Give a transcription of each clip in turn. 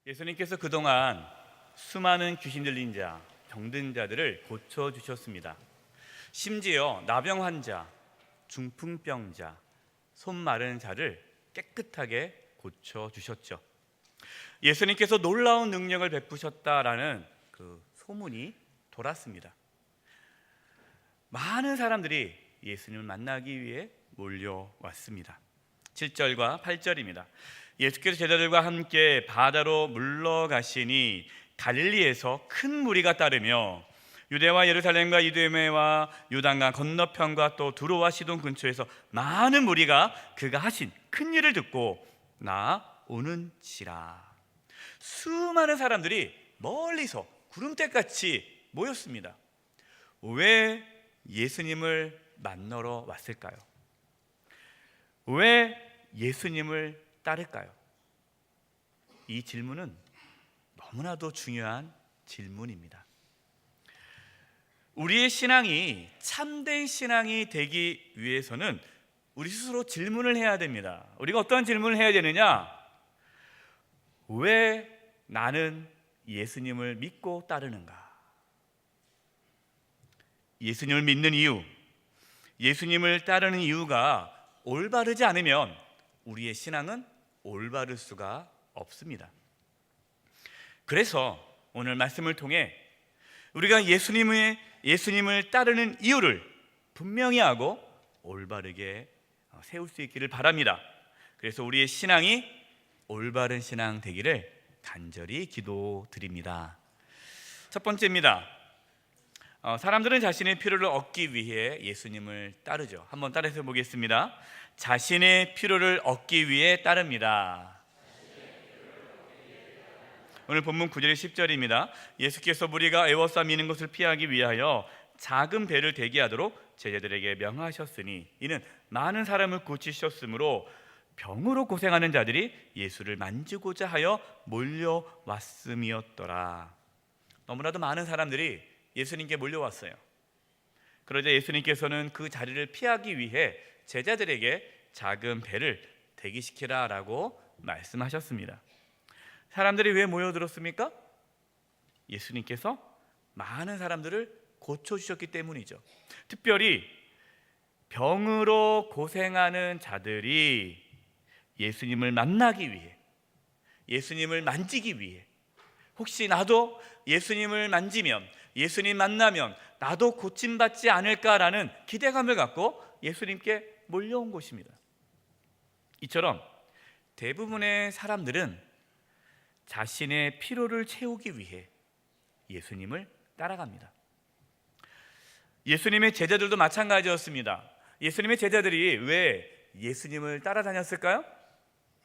예수님께서 그동안 수많은 귀신 들린 자, 병든 자들을 고쳐주셨습니다. 심지어 나병 환자, 중풍병자, 손 마른 자를 깨끗하게 고쳐주셨죠. 예수님께서 놀라운 능력을 베푸셨다라는 그 소문이 돌았습니다. 많은 사람들이 예수님을 만나기 위해 몰려왔습니다. 7절과 8절입니다. 예수께서 제자들과 함께 바다로 물러가시니 갈릴리에서 큰 무리가 따르며 유대와 예루살렘과 이두메와 요단강 건너편과 또 두로와 시돈 근처에서 많은 무리가 그가 하신 큰 일을 듣고 나오는지라. 수많은 사람들이 멀리서 구름대같이 모였습니다. 왜 예수님을 만나러 왔을까요? 왜 예수님을 따를까요? 이 질문은 너무나도 중요한 질문입니다. 우리의 신앙이 참된 신앙이 되기 위해서는 우리 스스로 질문을 해야 됩니다. 우리가 어떤 질문을 해야 되느냐? 왜 나는 예수님을 믿고 따르는가? 예수님을 믿는 이유, 예수님을 따르는 이유가 올바르지 않으면 우리의 신앙은 올바를 수가 없습니다. 그래서 오늘 말씀을 통해 우리가 예수님을 따르는 이유를 분명히 하고 올바르게 세울 수 있기를 바랍니다. 그래서 우리의 신앙이 올바른 신앙 되기를 간절히 기도드립니다. 첫 번째입니다. 사람들은 자신의 필요를 얻기 위해 예수님을 따르죠. 한번 따라서 보겠습니다. 자신의 필요를 얻기 위해 따릅니다. 오늘 본문 9절의 10절입니다. 예수께서 무리가 에워싸미는 것을 피하기 위하여 작은 배를 대기하도록 제자들에게 명하셨으니 이는 많은 사람을 고치셨으므로 병으로 고생하는 자들이 예수를 만지고자 하여 몰려왔음이었더라. 너무나도 많은 사람들이 예수님께 몰려왔어요. 그러자 예수님께서는 그 자리를 피하기 위해 제자들에게 작은 배를 대기시키라라고 말씀하셨습니다. 사람들이 왜 모여들었습니까? 예수님께서 많은 사람들을 고쳐주셨기 때문이죠. 특별히 병으로 고생하는 자들이 예수님을 만나기 위해, 예수님을 만지기 위해, 혹시 나도 예수님을 만지면, 예수님 만나면 나도 고침받지 않을까라는 기대감을 갖고 예수님께 몰려온 것입니다. 이처럼 대부분의 사람들은 자신의 필요를 채우기 위해 예수님을 따라갑니다. 예수님의 제자들도 마찬가지였습니다. 예수님의 제자들이 왜 예수님을 따라다녔을까요?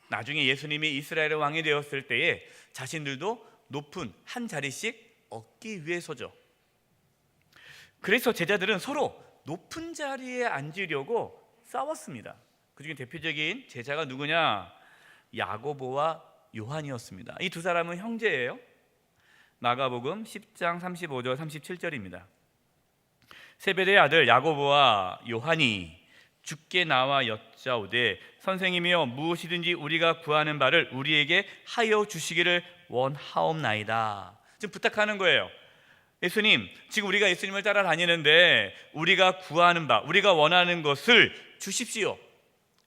나중에 예수님이 이스라엘의 왕이 되었을 때에 자신들도 높은 한 자리씩 얻기 위해서죠. 그래서 제자들은 서로 높은 자리에 앉으려고 싸웠습니다. 그중에 대표적인 제자가 누구냐? 야고보와 요한이었습니다. 이 두 사람은 형제예요. 마가복음 10장 35절 37절입니다. 세베대의 아들 야고보와 요한이 주께 나와 여짜오되 선생님이여 무엇이든지 우리가 구하는 바를 우리에게 하여 주시기를 원하옵나이다. 지금 부탁하는 거예요. 예수님, 지금 우리가 예수님을 따라다니는데 우리가 구하는 바, 우리가 원하는 것을 주십시오.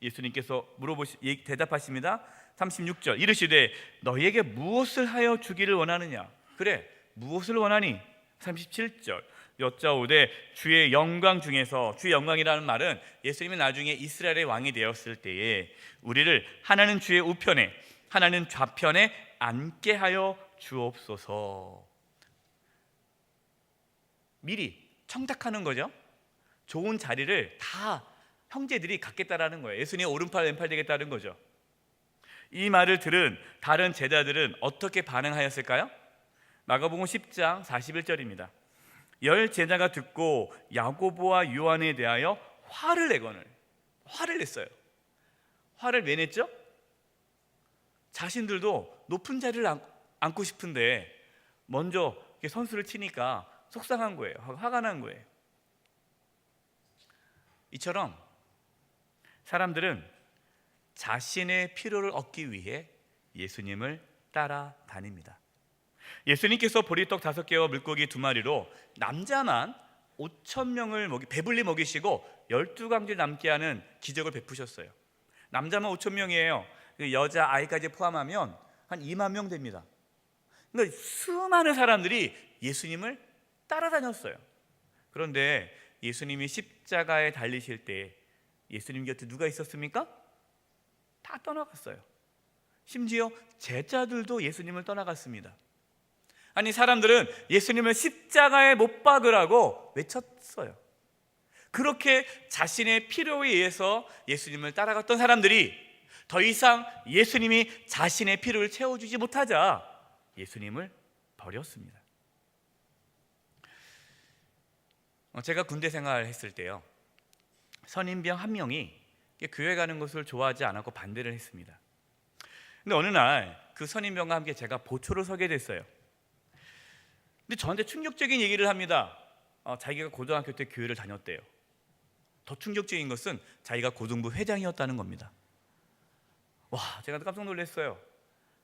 예수님께서 대답하십니다. 36절 이르시되 너희에게 무엇을 하여 주기를 원하느냐? 그래, 무엇을 원하니? 37절 여짜오되 주의 영광 중에서, 주의 영광이라는 말은 예수님이 나중에 이스라엘의 왕이 되었을 때에 우리를 하나는 주의 우편에 하나는 좌편에 앉게 하여 주옵소서. 미리 청탁하는 거죠. 좋은 자리를 다 형제들이 갖겠다라는 거예요. 예수님의 오른팔 왼팔 되겠다는 거죠. 이 말을 들은 다른 제자들은 어떻게 반응하였을까요? 마가복음 10장 41절입니다. 10 제자가 듣고 야고보와 요한에 대하여 화를 냈어요. 화를 왜 냈죠? 자신들도 높은 자리를 앉고 싶은데 먼저 선수를 치니까 속상한 거예요. 화가 난 거예요. 이처럼 사람들은 자신의 필요를 얻기 위해 예수님을 따라다닙니다. 예수님께서 보리떡 5개와 물고기 2마리로 남자만 5,000명을 배불리 먹이시고 12강질 남게 하는 기적을 베푸셨어요. 남자만 5,000명이에요. 여자 아이까지 포함하면 한 2만 명 됩니다. 그러니까 수많은 사람들이 예수님을 따라다녔어요. 그런데 예수님이 십자가에 달리실 때 예수님 곁에 누가 있었습니까? 다 떠나갔어요. 심지어 제자들도 예수님을 떠나갔습니다. 아니, 사람들은 예수님을 십자가에 못 박으라고 외쳤어요. 그렇게 자신의 필요에 의해서 예수님을 따라갔던 사람들이 더 이상 예수님이 자신의 필요를 채워주지 못하자 예수님을 버렸습니다. 제가 군대 생활을 했을 때요, 선임병 한 명이 교회 가는 것을 좋아하지 않았고 반대를 했습니다. 근데 어느 날 그 선임병과 함께 제가 보초를 서게 됐어요. 근데 저한테 충격적인 얘기를 합니다. 자기가 고등학교 때 교회를 다녔대요. 더 충격적인 것은 자기가 고등부 회장이었다는 겁니다. 와, 제가 깜짝 놀랐어요.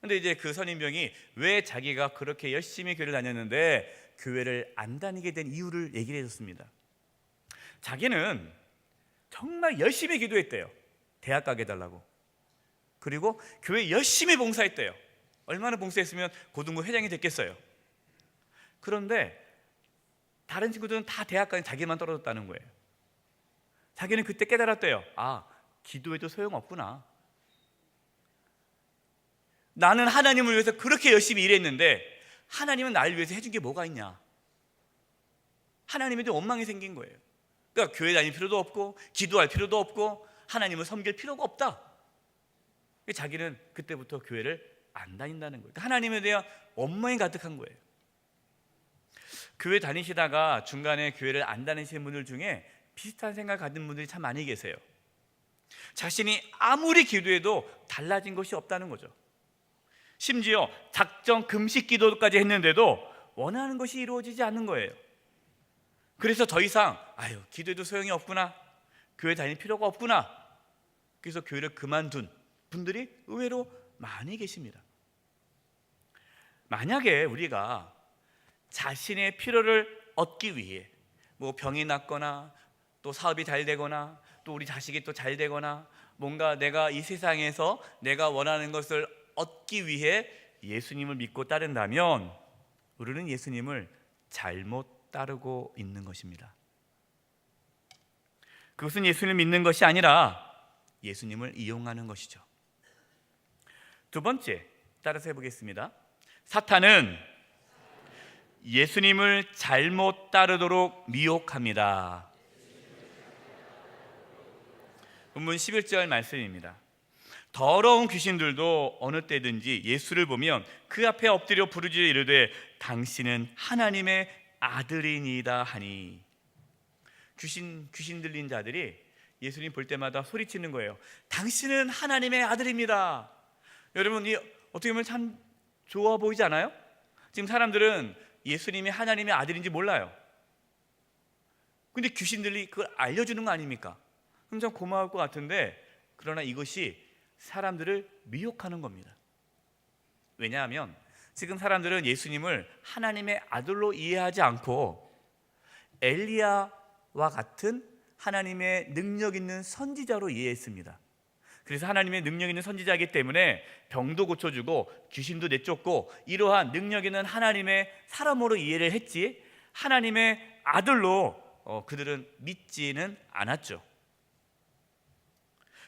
근데 이제 그 선임병이 왜 자기가 그렇게 열심히 교회를 다녔는데 교회를 안 다니게 된 이유를 얘기를 해줬습니다. 자기는 정말 열심히 기도했대요. 대학 가게 해달라고. 그리고 교회 열심히 봉사했대요. 얼마나 봉사했으면 고등부 회장이 됐겠어요. 그런데 다른 친구들은 다 대학 가니 자기만 떨어졌다는 거예요. 자기는 그때 깨달았대요. 아, 기도해도 소용없구나. 나는 하나님을 위해서 그렇게 열심히 일했는데 하나님은 나를 위해서 해준 게 뭐가 있냐. 하나님에 대한 원망이 생긴 거예요. 그러니까 교회 다닐 필요도 없고 기도할 필요도 없고 하나님을 섬길 필요가 없다. 자기는 그때부터 교회를 안 다닌다는 거예요. 하나님에 대한 원망이 가득한 거예요. 교회 다니시다가 중간에 교회를 안 다니시는 분들 중에 비슷한 생각을 가진 분들이 참 많이 계세요. 자신이 아무리 기도해도 달라진 것이 없다는 거죠. 심지어 작정 금식 기도까지 했는데도 원하는 것이 이루어지지 않는 거예요. 그래서 더 이상 기도해도 소용이 없구나, 교회 다닐 필요가 없구나, 그래서 교회를 그만둔 분들이 의외로 많이 계십니다. 만약에 우리가 자신의 필요를 얻기 위해 병이 났거나 또 사업이 잘 되거나 또 우리 자식이 또 잘 되거나 뭔가 내가 이 세상에서 내가 원하는 것을 얻기 위해 예수님을 믿고 따른다면 우리는 예수님을 잘못 따르고 있는 것입니다. 그것은 예수님을 믿는 것이 아니라 예수님을 이용하는 것이죠. 두 번째, 따라서 해보겠습니다. 사탄은 예수님을 잘못 따르도록 미혹합니다. 본문 11절 말씀입니다. 더러운 귀신들도 어느 때든지 예수를 보면 그 앞에 엎드려 부르짖어 이르되 당신은 하나님의 아들이니이다 하니. 귀신 들린 자들이 예수님 볼 때마다 소리치는 거예요. 당신은 하나님의 아들입니다. 여러분, 이 어떻게 보면 참 좋아 보이지 않아요? 지금 사람들은 예수님이 하나님의 아들인지 몰라요. 근데 귀신들이 그걸 알려주는 거 아닙니까? 그럼 참 고마울 것 같은데, 그러나 이것이 사람들을 미혹하는 겁니다. 왜냐하면 지금 사람들은 예수님을 하나님의 아들로 이해하지 않고 엘리야와 같은 하나님의 능력 있는 선지자로 이해했습니다. 그래서 하나님의 능력 있는 선지자이기 때문에 병도 고쳐주고 귀신도 내쫓고 이러한 능력 있는 하나님의 사람으로 이해를 했지, 하나님의 아들로 그들은 믿지는 않았죠.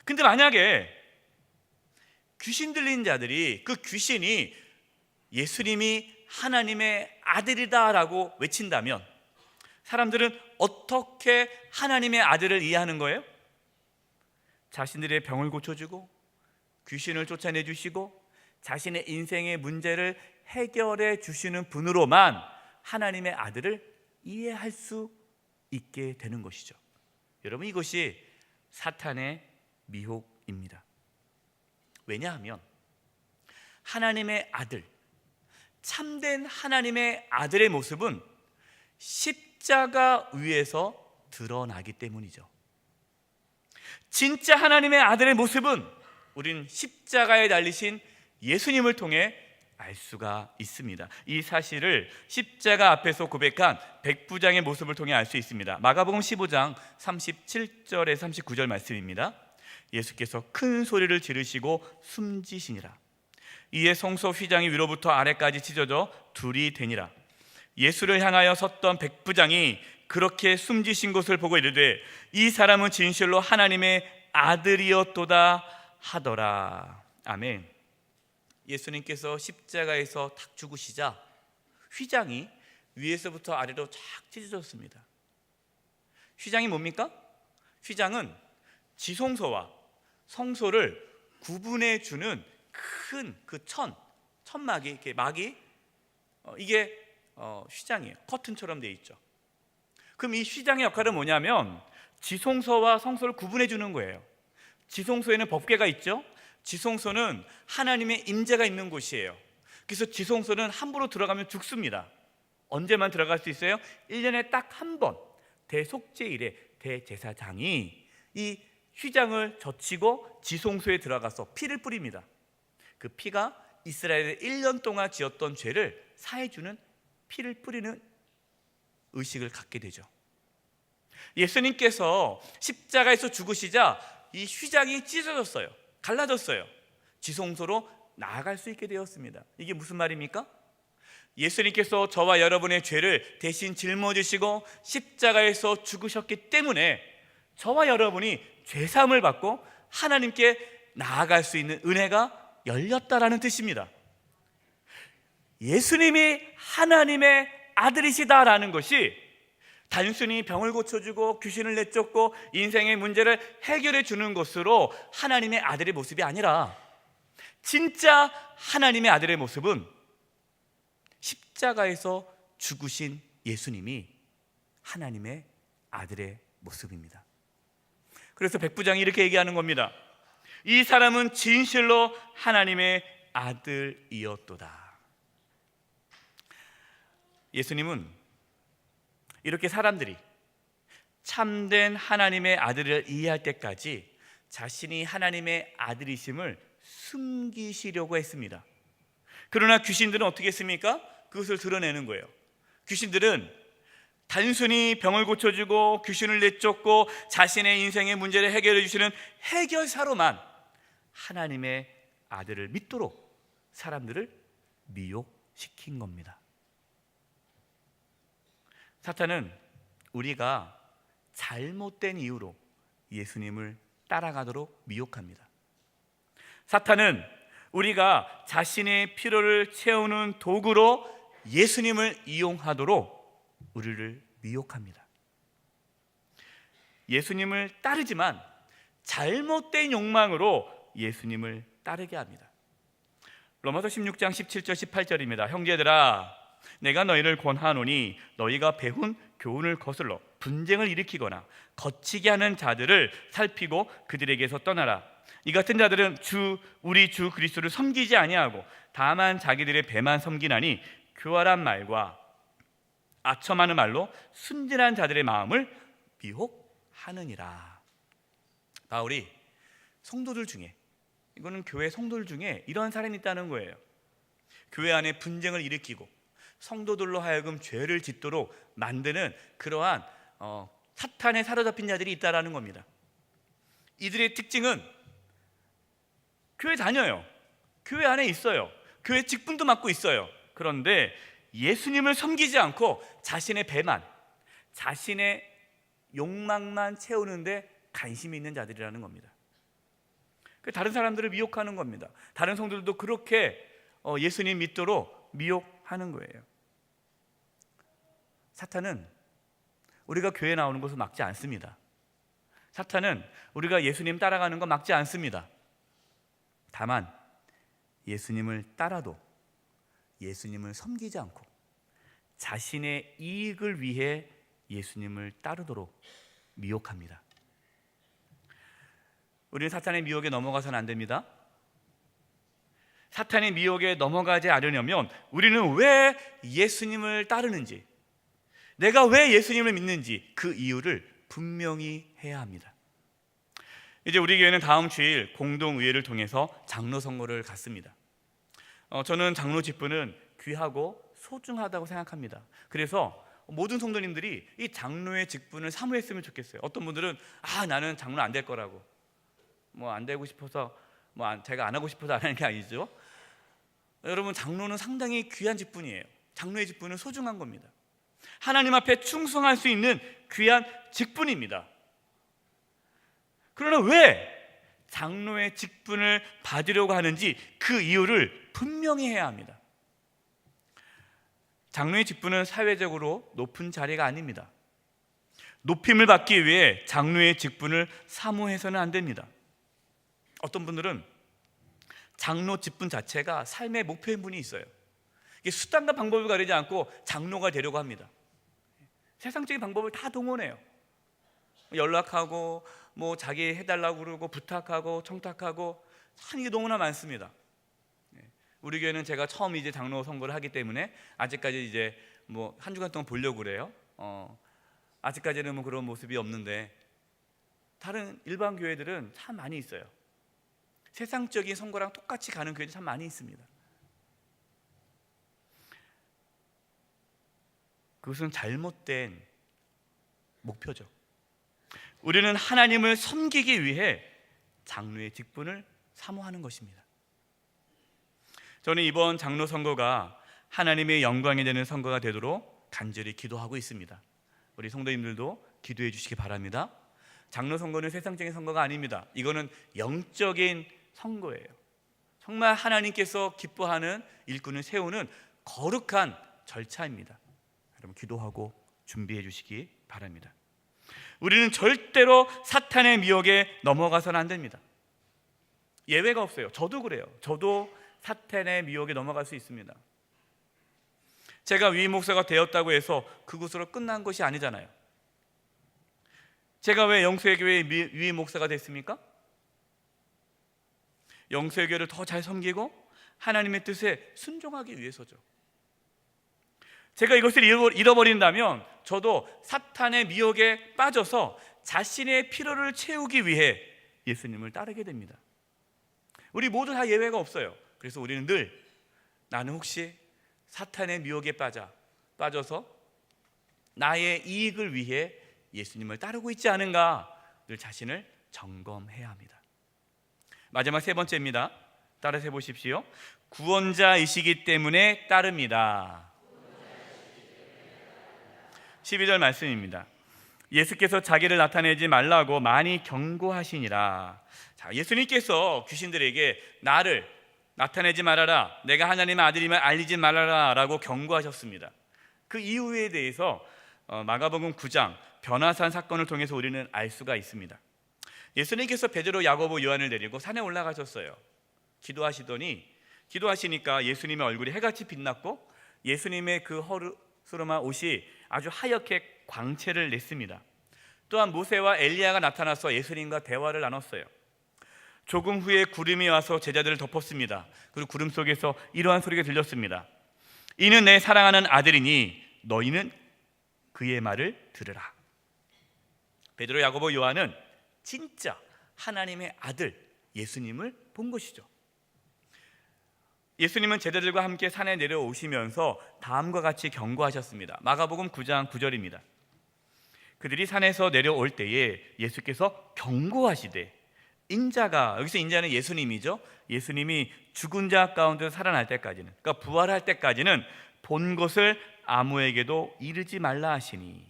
근데 만약에 귀신 들린 자들이 그 귀신이 예수님이 하나님의 아들이다라고 외친다면 사람들은 어떻게 하나님의 아들을 이해하는 거예요? 자신들의 병을 고쳐주고 귀신을 쫓아내 주시고 자신의 인생의 문제를 해결해 주시는 분으로만 하나님의 아들을 이해할 수 있게 되는 것이죠. 여러분, 이것이 사탄의 미혹입니다. 왜냐하면 하나님의 아들, 참된 하나님의 아들의 모습은 십자가 위에서 드러나기 때문이죠. 진짜 하나님의 아들의 모습은 우린 십자가에 달리신 예수님을 통해 알 수가 있습니다. 이 사실을 십자가 앞에서 고백한 백부장의 모습을 통해 알 수 있습니다. 마가복음 15장 37절에 39절 말씀입니다. 예수께서 큰 소리를 지르시고 숨지시니라. 이에 성소 휘장이 위로부터 아래까지 찢어져 둘이 되니라. 예수를 향하여 섰던 백부장이 그렇게 숨지신 것을 보고 이르되 이 사람은 진실로 하나님의 아들이었도다 하더라. 아멘. 예수님께서 십자가에서 탁 죽으시자 휘장이 위에서부터 아래로 쫙 찢어졌습니다. 휘장이 뭡니까? 휘장은 지성소와 성소를 구분해 주는 큰 그 천막이 이렇게 막이 이게 휘장이에요. 커튼처럼 되어 있죠. 그럼 이 휘장의 역할은 뭐냐면 지성소와 성소를 구분해 주는 거예요. 지성소에는 법궤가 있죠. 지성소는 하나님의 임재가 있는 곳이에요. 그래서 지성소는 함부로 들어가면 죽습니다. 언제만 들어갈 수 있어요? 1년에 딱 한 번 대속죄일에 대제사장이 이 휘장을 젖히고 지성소에 들어가서 피를 뿌립니다. 그 피가 이스라엘의 1년 동안 지었던 죄를 사해주는 피를 뿌리는 의식을 갖게 되죠. 예수님께서 십자가에서 죽으시자 이 휘장이 찢어졌어요. 갈라졌어요. 지성소로 나아갈 수 있게 되었습니다. 이게 무슨 말입니까? 예수님께서 저와 여러분의 죄를 대신 짊어지시고 십자가에서 죽으셨기 때문에 저와 여러분이 죄사함을 받고 하나님께 나아갈 수 있는 은혜가 열렸다라는 뜻입니다. 예수님이 하나님의 아들이시다라는 것이 단순히 병을 고쳐주고 귀신을 내쫓고 인생의 문제를 해결해 주는 것으로 하나님의 아들의 모습이 아니라 진짜 하나님의 아들의 모습은 십자가에서 죽으신 예수님이 하나님의 아들의 모습입니다. 그래서 백부장이 이렇게 얘기하는 겁니다. 이 사람은 진실로 하나님의 아들이었도다. 예수님은 이렇게 사람들이 참된 하나님의 아들을 이해할 때까지 자신이 하나님의 아들이심을 숨기시려고 했습니다. 그러나 귀신들은 어떻게 했습니까? 그것을 드러내는 거예요. 귀신들은 단순히 병을 고쳐주고 귀신을 내쫓고 자신의 인생의 문제를 해결해 주시는 해결사로만 하나님의 아들을 믿도록 사람들을 미혹시킨 겁니다. 사탄은 우리가 잘못된 이유로 예수님을 따라가도록 미혹합니다. 사탄은 우리가 자신의 필요를 채우는 도구로 예수님을 이용하도록 우리를 미혹합니다. 예수님을 따르지만 잘못된 욕망으로 예수님을 따르게 합니다. 로마서 16장 17절 18절입니다. 형제들아 내가 너희를 권하노니 너희가 배운 교훈을 거슬러 분쟁을 일으키거나 거치게 하는 자들을 살피고 그들에게서 떠나라. 이 같은 자들은 우리 주 그리스도를 섬기지 아니하고 다만 자기들의 배만 섬기나니 교활한 말과 아첨하는 말로 순진한 자들의 마음을 미혹하느니라. 바울이 성도들 중에, 이거는 교회 성도들 중에 이런 사람이 있다는 거예요. 교회 안에 분쟁을 일으키고 성도들로 하여금 죄를 짓도록 만드는 그러한 사탄에 사로잡힌 자들이 있다라는 겁니다. 이들의 특징은 교회 다녀요. 교회 안에 있어요. 교회 직분도 맡고 있어요. 그런데 예수님을 섬기지 않고 자신의 배만, 자신의 욕망만 채우는데 관심이 있는 자들이라는 겁니다. 다른 사람들을 미혹하는 겁니다. 다른 성도들도 그렇게 예수님 믿도록 미혹하는 거예요. 사탄은 우리가 교회 나오는 것을 막지 않습니다. 사탄은 우리가 예수님 따라가는 거 막지 않습니다. 다만 예수님을 따라도 예수님을 섬기지 않고 자신의 이익을 위해 예수님을 따르도록 미혹합니다. 우리는 사탄의 미혹에 넘어가서는 안 됩니다. 사탄의 미혹에 넘어가지 않으려면 우리는 왜 예수님을 따르는지, 내가 왜 예수님을 믿는지 그 이유를 분명히 해야 합니다. 이제 우리 교회는 다음 주일 공동의회를 통해서 장로 선거를 갖습니다. 저는 장로 직분은 귀하고 소중하다고 생각합니다. 그래서 모든 성도님들이 이 장로의 직분을 사모했으면 좋겠어요. 어떤 분들은 나는 장로 안 될 거라고, 안 되고 싶어서 제가 안 하고 싶어서 안 하는 게 아니죠. 여러분, 장로는 상당히 귀한 직분이에요. 장로의 직분은 소중한 겁니다. 하나님 앞에 충성할 수 있는 귀한 직분입니다. 그러나 왜 장로의 직분을 받으려고 하는지 그 이유를 분명히 해야 합니다. 장로의 직분은 사회적으로 높은 자리가 아닙니다. 높임을 받기 위해 장로의 직분을 사모해서는 안 됩니다. 어떤 분들은 장로 직분 자체가 삶의 목표인 분이 있어요. 이게 수단과 방법을 가리지 않고 장로가 되려고 합니다. 세상적인 방법을 다 동원해요. 연락하고 자기 해달라고 그러고 부탁하고 청탁하고 참 이게 너무나 많습니다. 우리 교회는 제가 처음 이제 장로 선거를 하기 때문에 아직까지 이제 한 주간 동안 보려고 그래요. 아직까지는 그런 모습이 없는데 다른 일반 교회들은 참 많이 있어요. 세상적인 선거랑 똑같이 가는 교회도 참 많이 있습니다. 그것은 잘못된 목표죠. 우리는 하나님을 섬기기 위해 장로의 직분을 사모하는 것입니다. 저는 이번 장로 선거가 하나님의 영광이 되는 선거가 되도록 간절히 기도하고 있습니다. 우리 성도님들도 기도해 주시기 바랍니다. 장로 선거는 세상적인 선거가 아닙니다. 이거는 영적인 선거예요. 정말 하나님께서 기뻐하는 일꾼을 세우는 거룩한 절차입니다. 여러분, 기도하고 준비해 주시기 바랍니다. 우리는 절대로 사탄의 미혹에 넘어가서는 안 됩니다. 예외가 없어요. 저도 그래요. 저도 사탄의 미혹에 넘어갈 수 있습니다. 제가 위임 목사가 되었다고 해서 그것으로 끝난 것이 아니잖아요. 제가 왜 영수회교회 위임 목사가 됐습니까? 영수회교회를 더 잘 섬기고 하나님의 뜻에 순종하기 위해서죠. 제가 이것을 잃어버린다면 저도 사탄의 미혹에 빠져서 자신의 필요를 채우기 위해 예수님을 따르게 됩니다. 우리 모두 다 예외가 없어요. 그래서 우리는 늘 나는 혹시 사탄의 미혹에 빠져서 나의 이익을 위해 예수님을 따르고 있지 않은가 늘 자신을 점검해야 합니다. 마지막 세 번째입니다. 따라서 해보십시오. 구원자이시기 때문에 따릅니다. 12절 말씀입니다. 예수께서 자기를 나타내지 말라고 많이 경고하시니라. 자, 예수님께서 귀신들에게 나를 나타내지 말아라, 내가 하나님의 아들임을 알리지 말아라 라고 경고하셨습니다. 그 이유에 대해서 마가복음 9장 변화산 사건을 통해서 우리는 알 수가 있습니다. 예수님께서 베드로, 야고보, 요한을 데리고 산에 올라가셨어요. 기도하시니까 예수님의 얼굴이 해같이 빛났고 예수님의 그 허르스름한 옷이 아주 하얗게 광채를 냈습니다. 또한 모세와 엘리야가 나타나서 예수님과 대화를 나눴어요. 조금 후에 구름이 와서 제자들을 덮었습니다. 그리고 구름 속에서 이러한 소리가 들렸습니다. 이는 내 사랑하는 아들이니 너희는 그의 말을 들으라. 베드로, 야고보, 요한은 진짜 하나님의 아들 예수님을 본 것이죠. 예수님은 제자들과 함께 산에 내려오시면서 다음과 같이 경고하셨습니다. 마가복음 9장 9절입니다. 그들이 산에서 내려올 때에 예수께서 경고하시되 인자가, 여기서 인자는 예수님이죠. 예수님이 죽은 자 가운데 살아날 때까지는, 그러니까 부활할 때까지는 본 것을 아무에게도 이르지 말라 하시니,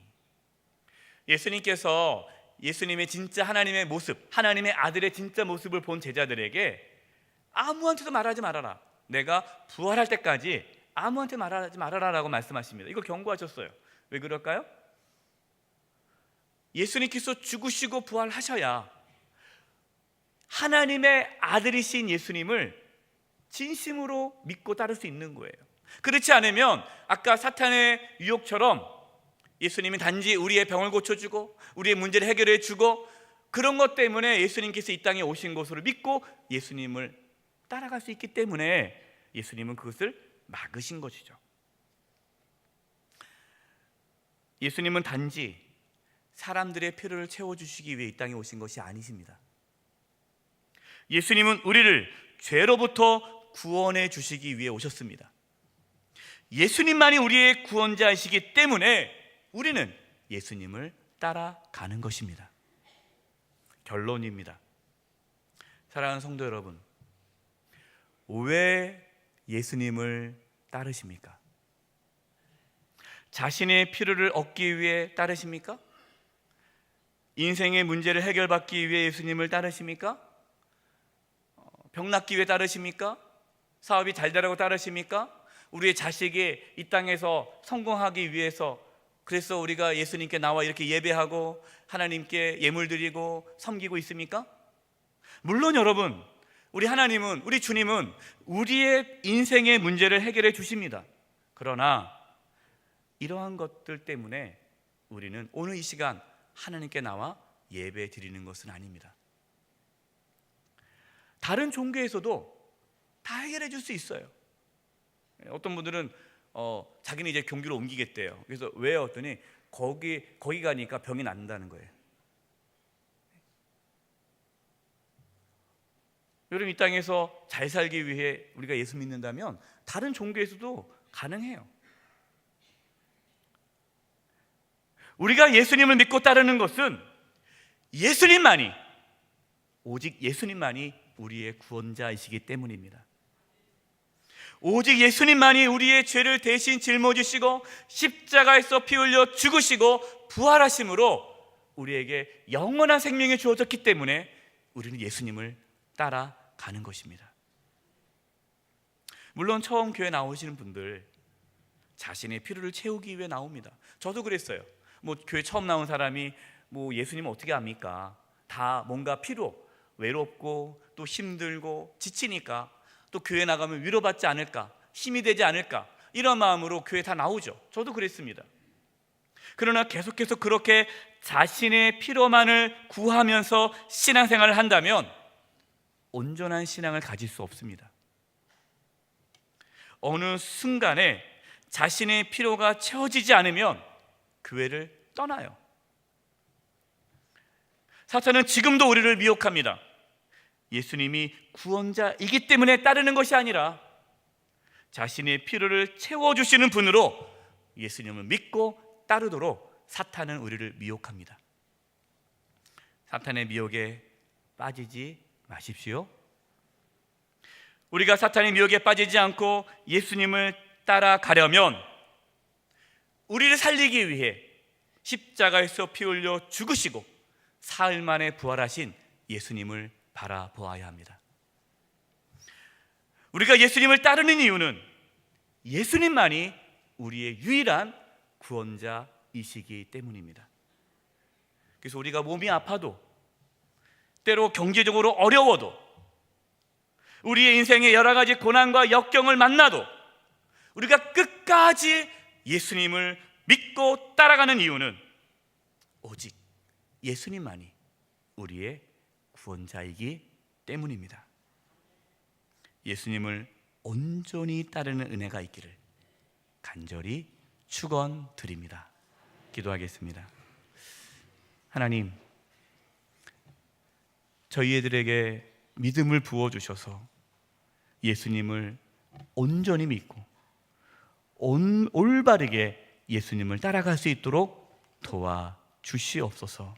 예수님께서 예수님의 진짜 하나님의 모습, 하나님의 아들의 진짜 모습을 본 제자들에게 아무한테도 말하지 말아라, 내가 부활할 때까지 아무한테 말하지 말아라 라고 말씀하십니다. 이거 경고하셨어요. 왜 그럴까요? 예수님께서 죽으시고 부활하셔야 하나님의 아들이신 예수님을 진심으로 믿고 따를 수 있는 거예요. 그렇지 않으면 아까 사탄의 유혹처럼 예수님이 단지 우리의 병을 고쳐주고 우리의 문제를 해결해 주고 그런 것 때문에 예수님께서 이 땅에 오신 것으로 믿고 예수님을 따라갈 수 있기 때문에 예수님은 그것을 막으신 것이죠. 예수님은 단지 사람들의 필요를 채워주시기 위해 이 땅에 오신 것이 아니십니다. 예수님은 우리를 죄로부터 구원해 주시기 위해 오셨습니다. 예수님만이 우리의 구원자이시기 때문에 우리는 예수님을 따라가는 것입니다. 결론입니다. 사랑하는 성도 여러분, 왜 예수님을 따르십니까? 자신의 필요를 얻기 위해 따르십니까? 인생의 문제를 해결받기 위해 예수님을 따르십니까? 병 낫기 위해 따르십니까? 사업이 잘 되라고 따르십니까? 우리의 자식이 이 땅에서 성공하기 위해서, 그래서 우리가 예수님께 나와 이렇게 예배하고 하나님께 예물 드리고 섬기고 있습니까? 물론 여러분, 우리 하나님은, 우리 주님은 우리의 인생의 문제를 해결해 주십니다. 그러나 이러한 것들 때문에 우리는 오늘 이 시간 하나님께 나와 예배 드리는 것은 아닙니다. 다른 종교에서도 다 해결해 줄 수 있어요. 어떤 분들은 자기는 이제 경기로 옮기겠대요. 그래서 왜? 했더니 거기 가니까 병이 낫는다는 거예요. 여러분, 이 땅에서 잘 살기 위해 우리가 예수 믿는다면 다른 종교에서도 가능해요. 우리가 예수님을 믿고 따르는 것은 예수님만이, 오직 예수님만이 우리의 구원자이시기 때문입니다. 오직 예수님만이 우리의 죄를 대신 짊어지시고 십자가에서 피 흘려 죽으시고 부활하심으로 우리에게 영원한 생명이 주어졌기 때문에 우리는 예수님을 따라가는 것입니다. 물론 처음 교회 나오시는 분들 자신의 필요를 채우기 위해 나옵니다. 저도 그랬어요. 교회 처음 나온 사람이 예수님을 어떻게 압니까? 다 뭔가 외롭고 또 힘들고 지치니까 또 교회 나가면 위로받지 않을까, 힘이 되지 않을까, 이런 마음으로 교회 다 나오죠. 저도 그랬습니다. 그러나 계속해서 그렇게 자신의 필요만을 구하면서 신앙생활을 한다면 온전한 신앙을 가질 수 없습니다. 어느 순간에 자신의 필요가 채워지지 않으면 교회를 떠나요. 사탄은 지금도 우리를 미혹합니다. 예수님이 구원자이기 때문에 따르는 것이 아니라 자신의 필요를 채워주시는 분으로 예수님을 믿고 따르도록 사탄은 우리를 미혹합니다. 사탄의 미혹에 빠지지 마십시오. 우리가 사탄의 미혹에 빠지지 않고 예수님을 따라가려면 우리를 살리기 위해 십자가에서 피 흘려 죽으시고 사흘 만에 부활하신 예수님을 바라보아야 합니다. 우리가 예수님을 따르는 이유는 예수님만이 우리의 유일한 구원자이시기 때문입니다. 그래서 우리가 몸이 아파도, 때로 경제적으로 어려워도, 우리의 인생에 여러 가지 고난과 역경을 만나도 우리가 끝까지 예수님을 믿고 따라가는 이유는 오직 예수님만이 우리의 구원자이기 때문입니다. 예수님을 온전히 따르는 은혜가 있기를 간절히 축원드립니다. 기도하겠습니다. 하나님, 저희들에게 믿음을 부어주셔서 예수님을 온전히 믿고 올바르게 예수님을 따라갈 수 있도록 도와주시옵소서.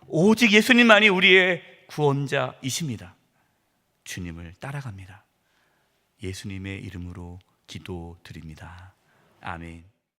오직 예수님만이 우리의 구원자이십니다. 주님을 따라갑니다. 예수님의 이름으로 기도드립니다. 아멘.